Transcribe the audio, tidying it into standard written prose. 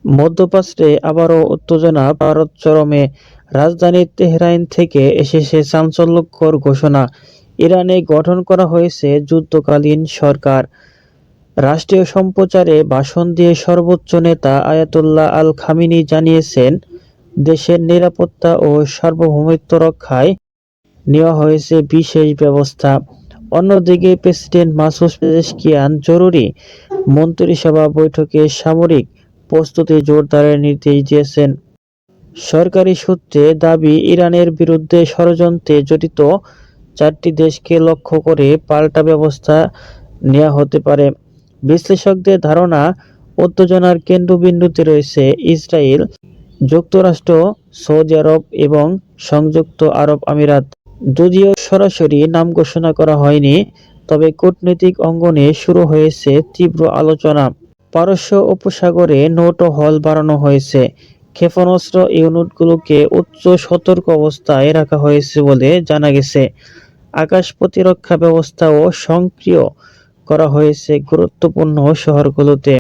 মধ্যপ্রাচ্যে আবারও উত্তেজনা, ভারত চরমে। রাজধানী তেহরান থেকে এসেছে চাঞ্চল্যকর ঘোষণা, ইরানে গঠন করা হয়েছে যুদ্ধকালীন সরকার। রাষ্ট্রীয় সম্প্রচারে ভাষণ দিয়ে সর্বোচ্চ নেতা আয়াতুল্লাহ আল খামিনি জানিয়েছেন, দেশের নিরাপত্তা ও সার্বভৌমত্ব রক্ষায় নেওয়া হয়েছে বিশেষ ব্যবস্থা। অন্যদিকে প্রেসিডেন্ট মাসুদ পেজেশকিয়ান জরুরি মন্ত্রিসভা বৈঠকে সামরিক প্রস্তুতি জোরদারের নির্দেশ দিয়েছেন। সরকারি সূত্রে দাবি, ইরানের বিরুদ্ধে ষড়যন্ত্রে জড়িত 4টি দেশকে লক্ষ্য করে পাল্টা ব্যবস্থা নেওয়া হতে পারে। বিশ্লেষকদের ধারণা, উত্তেজনার কেন্দ্রবিন্দুতে রয়েছে ইসরায়েল, যুক্তরাষ্ট্র, সৌদি আরব এবং সংযুক্ত আরব আমিরাত। যদিও সরাসরি নাম ঘোষণা করা হয়নি, তবে কূটনৈতিক অঙ্গনে শুরু হয়েছে তীব্র আলোচনা। পারস্য উপসাগরে নৌটো হল বাড়ানো হয়েছে, ক্ষেপণাস্ত্র ইউনিটগুলোকে উচ্চ সতর্ক অবস্থায় রাখা হয়েছে বলে জানা গেছে। আকাশ প্রতিরক্ষা ব্যবস্থাও সক্রিয় করা হয়েছে গুরুত্বপূর্ণ শহরগুলোতে।